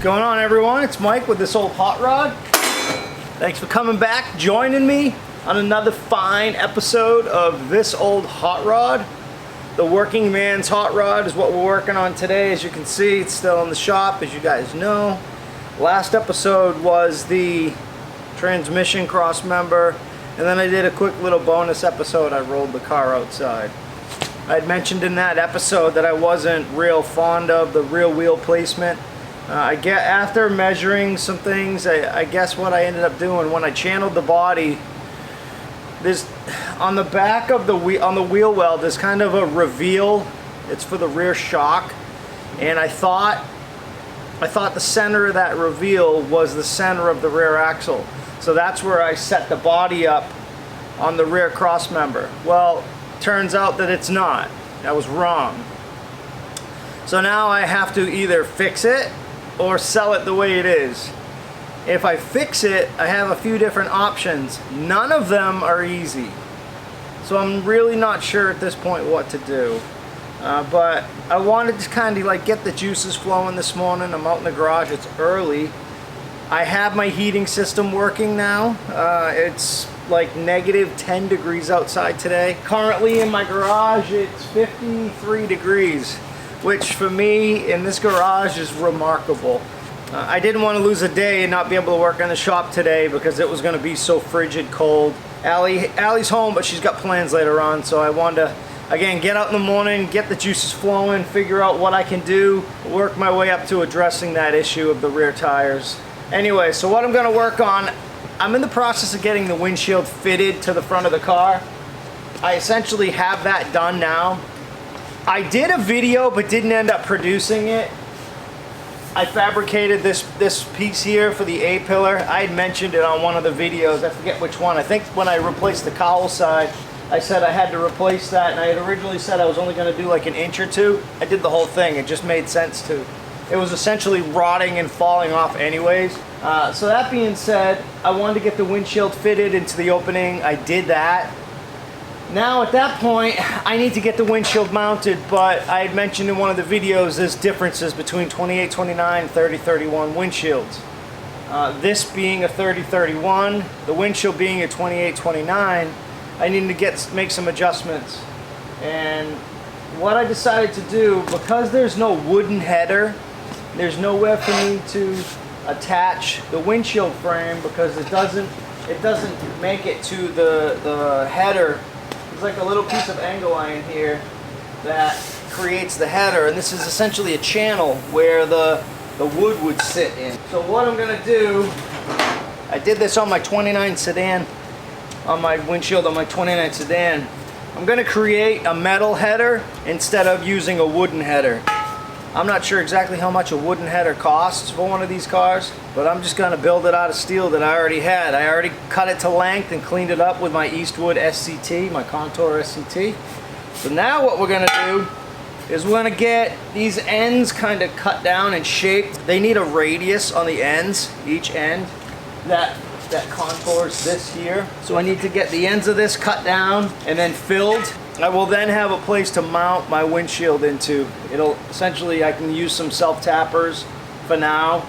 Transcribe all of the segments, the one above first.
going on, everyone? It's Mike with this old hot rod. Thanks for coming back, joining me on another fine episode of This Old Hot Rod. The working man's hot rod is what we're working on today. As you can see, it's still in the shop, as you guys know. Last episode was the transmission cross member, and then I did a quick little bonus episode. I rolled the car outside. I had mentioned in that episode that I wasn't real fond of the rear wheel placement. After measuring some things, I guess what I ended up doing when I channeled the body, there's on the back of the wheel, on the wheel well, there's kind of a reveal. It's for the rear shock, and I thought the center of that reveal was the center of the rear axle. So that's where I set the body up on the rear cross member. Well, turns out that it's not. I was wrong. So now I have to either fix it or sell it the way it is. If I fix it, I have a few different options. None of them are easy. So I'm really not sure at this point what to do. But I wanted to kind of like get the juices flowing this morning. I'm out in the garage, it's early. I have my heating system working now. It's like negative 10 degrees outside today. Currently in my garage, it's 53 degrees, which for me in this garage is remarkable. I didn't want to lose a day and not be able to work in the shop today because it was going to be so frigid cold. Allie's home, but she's got plans later on, so I wanted to, again, get out in the morning, get the juices flowing, figure out what I can do, work my way up to addressing that issue of the rear tires. Anyway, so what I'm going to work on, I'm in the process of getting the windshield fitted to the front of the car. I essentially have that done now. I did a video but didn't end up producing it. I fabricated this piece here for the A-pillar. I had mentioned it on one of the videos, I forget which one. I think when I replaced the cowl side, I said I had to replace that, and I had originally said I was only going to do like an inch or two. I did the whole thing, it just made sense to. It was essentially rotting and falling off anyways. So that being said, I wanted to get the windshield fitted into the opening. I did that. Now at that point, I need to get the windshield mounted, but I had mentioned in one of the videos there's differences between 2829 and 3031 windshields. This being a 3031, the windshield being a 2829, I need to make some adjustments. And what I decided to do, because there's no wooden header, there's nowhere for me to attach the windshield frame because it doesn't make it to the header. There's like a little piece of angle iron here that creates the header, and this is essentially a channel where the wood would sit in. So what I'm going to do, I did this on my 29 sedan, on my windshield on my 29 sedan. I'm going to create a metal header instead of using a wooden header. I'm not sure exactly how much a wooden header costs for one of these cars, but I'm just going to build it out of steel that I already had. I already cut it to length and cleaned it up with my Eastwood SCT, my Contour SCT. So now what we're going to do is we're going to get these ends kind of cut down and shaped. They need a radius on the ends, each end, that contours this here. So I need to get the ends of this cut down and then filled. I will then have a place to mount my windshield into. It'll essentially, I can use some self-tappers for now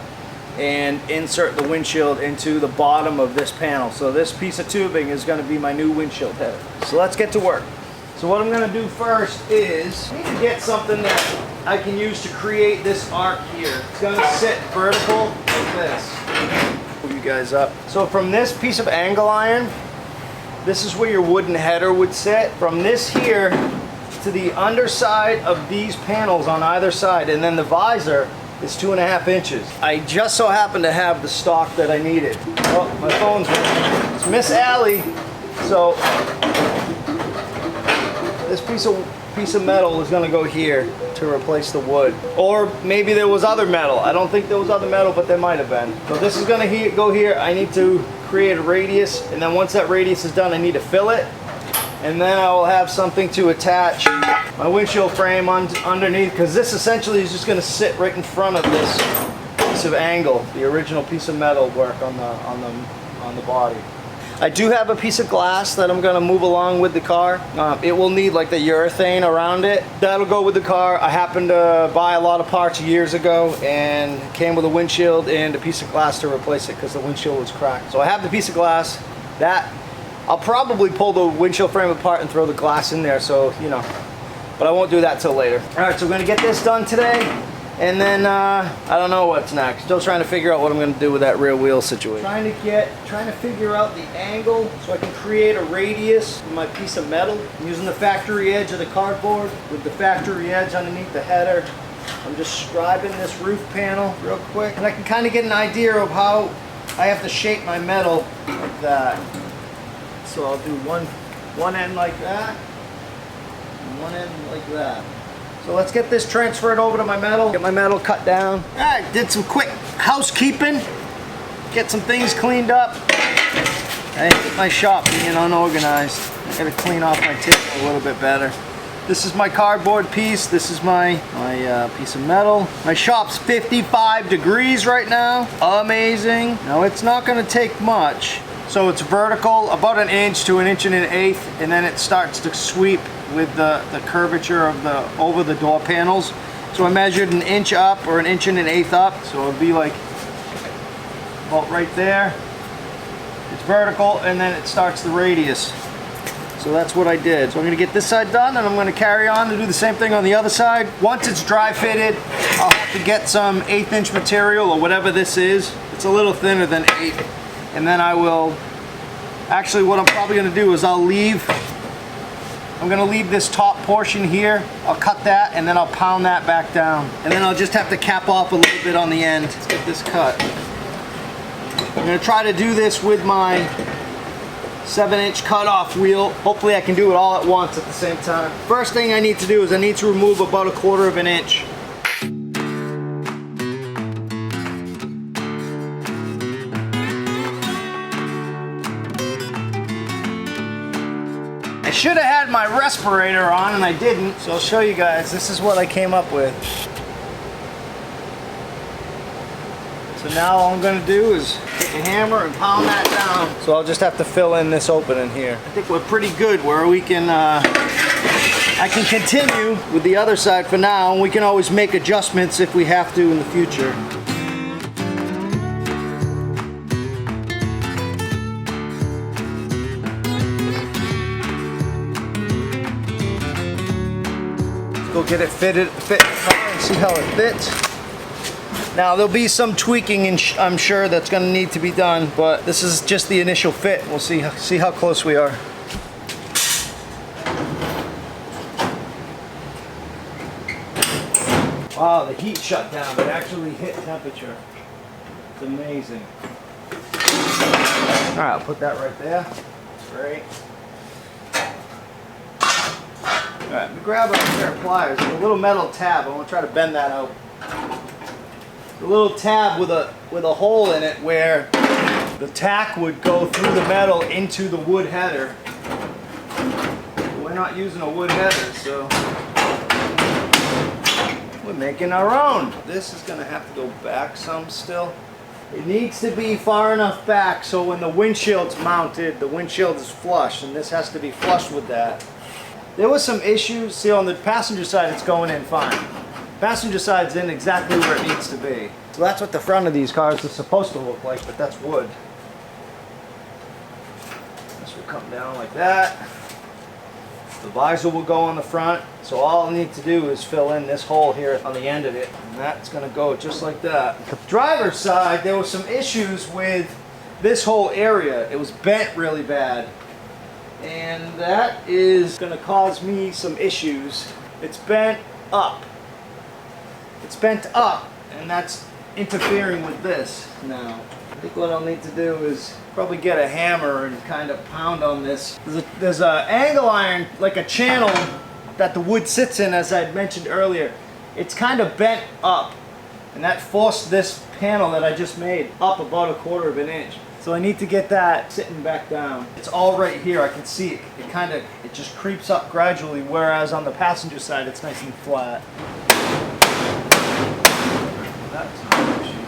and insert the windshield into the bottom of this panel. So this piece of tubing is going to be my new windshield header. So let's get to work. So what I'm going to do first is I need to get something that I can use to create this arc here. It's going to sit vertical like this. Move you guys up. So from this piece of angle iron, this is where your wooden header would sit. From this here to the underside of these panels on either side, and then the visor is 2.5 inches. I just so happen to have the stock that I needed. Oh, my phone's ringing. It's Miss Allie. So this piece of metal is going to go here to replace the wood. Or maybe there was other metal. I don't think there was other metal, but there might have been. So this is going to go here. I need to create a radius, and then once that radius is done, I need to fill it, and then I will have something to attach my windshield frame underneath, because this essentially is just going to sit right in front of this piece of angle, the original piece of metal work on the body. I do have a piece of glass that I'm gonna move along with the car. It will need like the urethane around it. That'll go with the car. I happened to buy a lot of parts years ago and it came with a windshield and a piece of glass to replace it because the windshield was cracked. So I have the piece of glass. That I'll probably pull the windshield frame apart and throw the glass in there, so you know, but I won't do that till later. All right, so we're gonna get this done today, and then I don't know what's next. Still trying to figure out what I'm gonna do with that rear wheel situation. Trying to figure out the angle so I can create a radius with my piece of metal. I'm using the factory edge of the cardboard with the factory edge underneath the header. I'm just scribing this roof panel real quick, and I can kind of get an idea of how I have to shape my metal like that. So I'll do one end like that, and one end like that. So let's get this transferred over to my metal, get my metal cut down. All right, did some quick housekeeping, get some things cleaned up. I hate my shop being unorganized. I gotta clean off my table a little bit better. This is my cardboard piece. This is my piece of metal. My shop's 55 degrees right now. Amazing. Now it's not gonna take much. So it's vertical, about 1 inch to 1 1/8 inches, and then it starts to sweep with the curvature of over the door panels. So I measured 1 inch up or 1 1/8 inches up. So it'll be like about right there. It's vertical, and then it starts the radius. So that's what I did. So I'm gonna get this side done, and I'm gonna carry on to do the same thing on the other side. Once it's dry fitted, I'll have to get some 1/8 inch material or whatever this is. It's a little thinner than 8. And then I will, actually what I'm probably gonna do is I'm gonna leave this top portion here. I'll cut that, and then I'll pound that back down. And then I'll just have to cap off a little bit on the end. Let's get this cut. I'm gonna try to do this with my 7-inch cutoff wheel. Hopefully I can do it all at once at the same time. First thing I need to do is I need to remove about 1/4 inch. I should have had my respirator on and I didn't, so I'll show you guys. This is what I came up with. So now all I'm going to do is take a hammer and pound that down. So I'll just have to fill in this opening here. I think we're pretty good where we can, I can continue with the other side for now, and we can always make adjustments if we have to in the future. Go get it fit and see how it fits. Now there'll be some tweaking, and I'm sure that's going to need to be done, but this is just the initial fit. We'll see how close we are. Wow, the heat shut down. It actually hit temperature. It's amazing. All right, I'll put that right there. Great. All right, let me grab a pair of pliers and a little metal tab. I want to try to bend that out. A little tab with a hole in it where the tack would go through the metal into the wood header. We're not using a wood header, so we're making our own. This is going to have to go back some still. It needs to be far enough back so when the windshield's mounted, the windshield is flush, and this has to be flush with that. There was some issues. See, on the passenger side, it's going in fine. Passenger side's in exactly where it needs to be. So that's what the front of these cars is supposed to look like, but that's wood. This will come down like that. The visor will go on the front. So all I need to do is fill in this hole here on the end of it, and that's gonna go just like that. The driver's side, there were some issues with this whole area. It was bent really bad. And that is going to cause me some issues. It's bent up. It's bent up, and that's interfering with this now. I think what I'll need to do is probably get a hammer and kind of pound on this. There's a angle iron, like a channel that the wood sits in, as I'd mentioned earlier. It's kind of bent up, and that forced this panel that I just made up about 1/4 inch. So I need to get that sitting back down. It's all right here, I can see it. It just creeps up gradually, whereas on the passenger side it's nice and flat. That's an issue.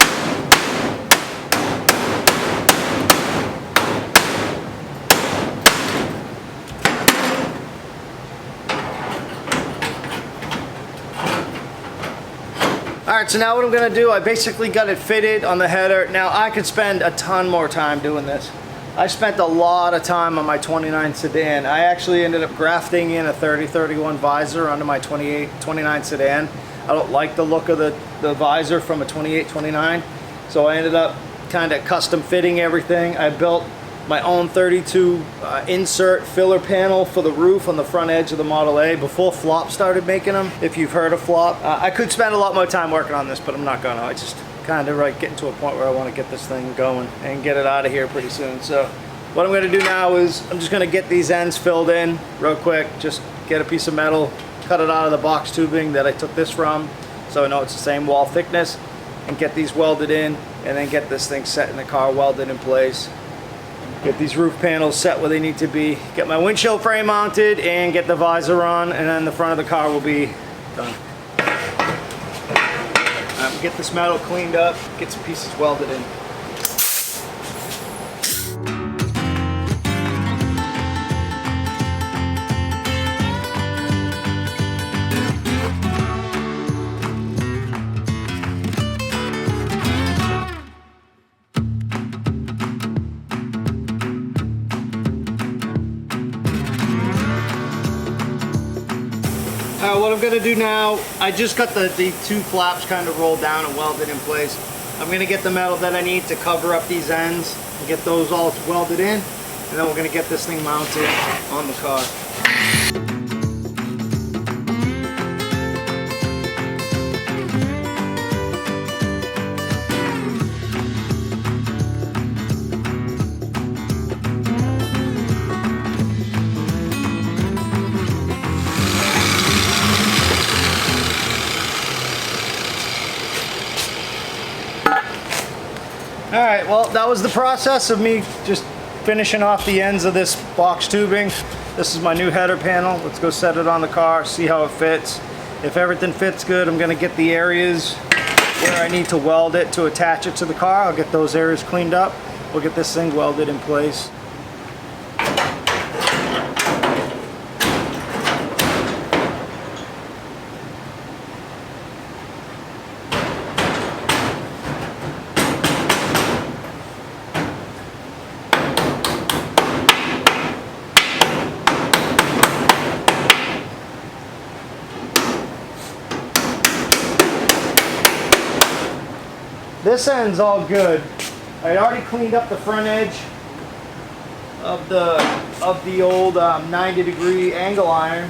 Alright, so now what I'm gonna do, I basically got it fitted on the header. Now I could spend a ton more time doing this. I spent a lot of time on my 29 sedan. I actually ended up grafting in a 30-31 visor onto my 29 sedan. I don't like the look of the visor from a 28-29, so I ended up kind of custom fitting everything. I built my own 32 insert filler panel for the roof on the front edge of the Model A before Flop started making them, if you've heard of Flop. I could spend a lot more time working on this, but I'm not gonna. I just kind of getting to a point where I want to get this thing going and get it out of here pretty soon. So what I'm going to do now is I'm just going to get these ends filled in real quick. Just get a piece of metal, cut it out of the box tubing that I took this from, so I know it's the same wall thickness, and get these welded in, and then get this thing set in the car, welded in place. Get these roof panels set where they need to be. Get my windshield frame mounted and get the visor on, and then the front of the car will be done. Get this metal cleaned up, get some pieces welded in. What I'm going to do now, I just got the two flaps kind of rolled down and welded in place. I'm going to get the metal that I need to cover up these ends and get those all welded in, and then we're going to get this thing mounted on the car. Alright, well, that was the process of me just finishing off the ends of this box tubing. This is my new header panel. Let's go set it on the car, see how it fits. If everything fits good, I'm going to get the areas where I need to weld it to attach it to the car. I'll get those areas cleaned up. We'll get this thing welded in place. This end's all good. I already cleaned up the front edge of the old 90-degree angle iron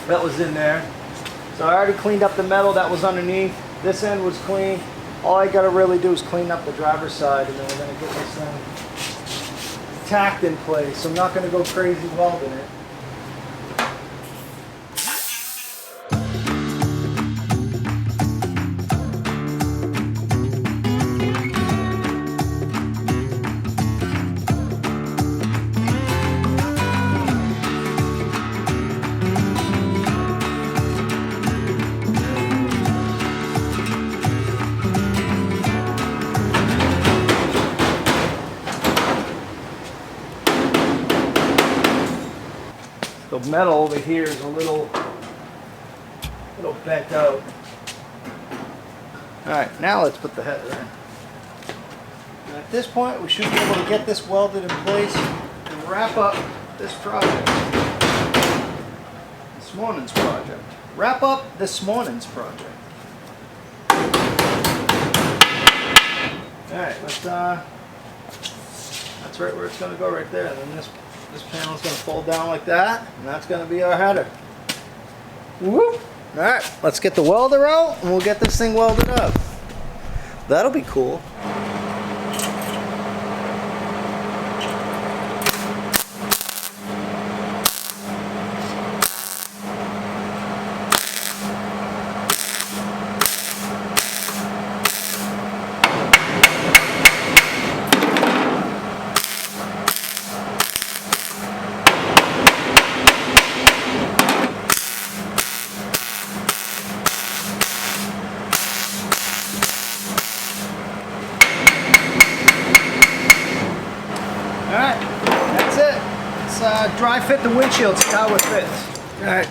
that was in there. So I already cleaned up the metal that was underneath. This end was clean. All I gotta really do is clean up the driver's side, and then we're gonna get this thing tacked in place. I'm not gonna go crazy welding it. The metal over here is a little bent out. Alright, now let's put the header in. And at this point, we should be able to get this welded in place and wrap up this project. This morning's project. Wrap up this morning's project. Alright, that's right where it's going to go right there. And then this panel's going to fold down like that, and that's going to be our header. Whoop! Alright, let's get the welder out, and we'll get this thing welded up. That'll be cool. Alright, that's it. Let's dry fit the windshield, see how it fits. Alright,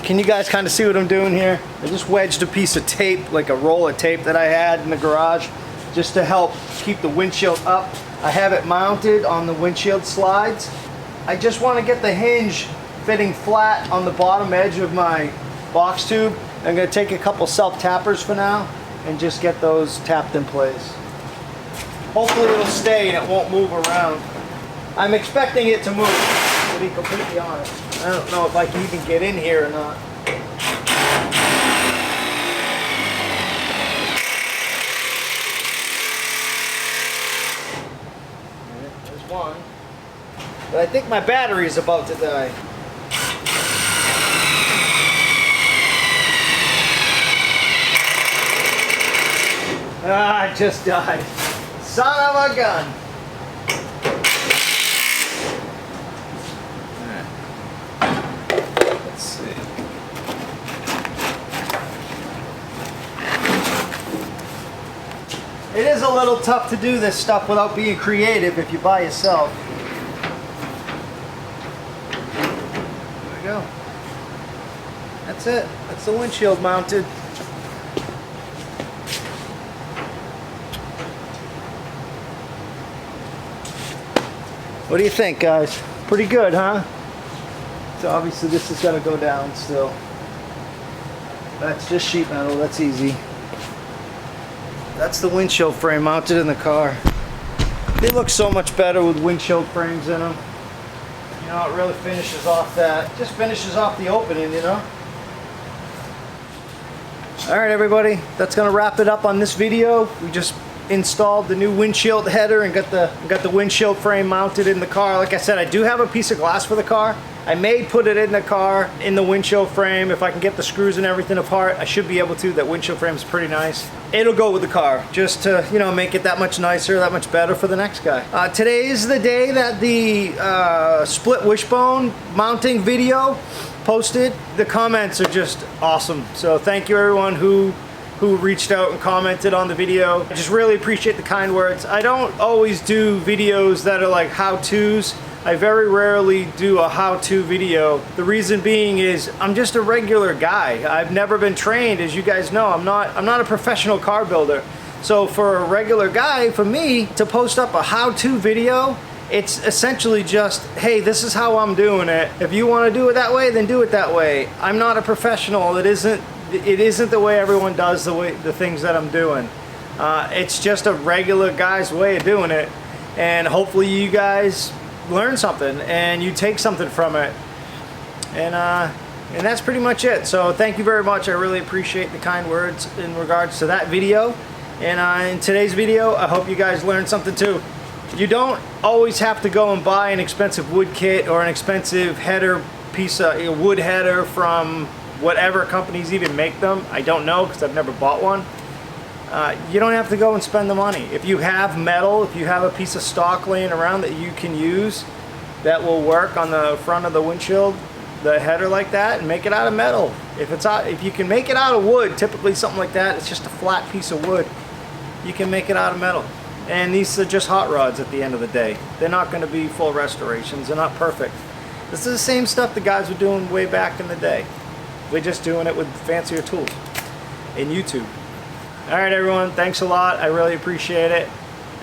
can you guys kind of see what I'm doing here? I just wedged a piece of tape, like a roll of tape that I had in the garage, just to help keep the windshield up. I have it mounted on the windshield slides. I just want to get the hinge fitting flat on the bottom edge of my box tube. I'm going to take a couple self-tappers for now and just get those tapped in place. Hopefully it'll stay and it won't move around. I'm expecting it to move, to be completely honest. I don't know if I can even get in here or not. There's one. But I think my battery is about to die. Ah, it just died. Son of a gun. Let's see. It is a little tough to do this stuff without being creative if you're by yourself. There we go. That's it. That's the windshield mounted. What do you think, guys? Pretty good, huh? So obviously this is gonna go down still. That's just sheet metal, that's easy. That's the windshield frame mounted in the car. They look so much better with windshield frames in them. You know, it really finishes off that. Just finishes off the opening, you know? Alright everybody, that's gonna wrap it up on this video. We just installed the new windshield header and got the windshield frame mounted in the car. Like I said, I do have a piece of glass for the car. I may put it in the car, in the windshield frame. If I can get the screws and everything apart, I should be able to. That windshield frame is pretty nice. It'll go with the car, just to, you know, make it that much nicer, that much better for the next guy. Today is the day that the split wishbone mounting video posted. The comments are just awesome. So thank you everyone who reached out and commented on the video. I just really appreciate the kind words. I don't always do videos that are like how-tos. I very rarely do a how-to video. The reason being is I'm just a regular guy. I've never been trained, as you guys know. I'm not a professional car builder. So for a regular guy, for me to post up a how-to video, it's essentially just, hey, this is how I'm doing it. If you want to do it that way, then do it that way. I'm not a professional. It isn't the way everyone does the things that I'm doing. It's just a regular guy's way of doing it, and hopefully you guys learn something and you take something from it, and that's pretty much it. So thank you very much. I really appreciate the kind words in regards to that video, and in today's video I hope you guys learned something too. You don't always have to go and buy an expensive wood kit or an expensive header piece of wood header from whatever companies even make them. I don't know because I've never bought one. You don't have to go and spend the money. If you have metal, if you have a piece of stock laying around that you can use that will work on the front of the windshield, the header like that, and make it out of metal. If you can make it out of wood, typically something like that, it's just a flat piece of wood. You can make it out of metal. And these are just hot rods at the end of the day. They're not going to be full restorations. They're not perfect. This is the same stuff the guys were doing way back in the day. We're just doing it with fancier tools in YouTube. Alright everyone, thanks a lot. I really appreciate it.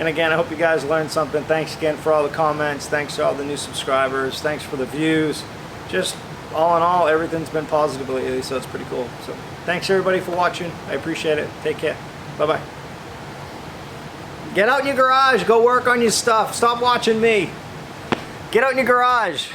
And again, I hope you guys learned something. Thanks again for all the comments. Thanks to all the new subscribers. Thanks for the views. Just all in all, everything's been positive lately, so it's pretty cool. So thanks everybody for watching. I appreciate it. Take care. Bye-bye. Get out in your garage. Go work on your stuff. Stop watching me. Get out in your garage.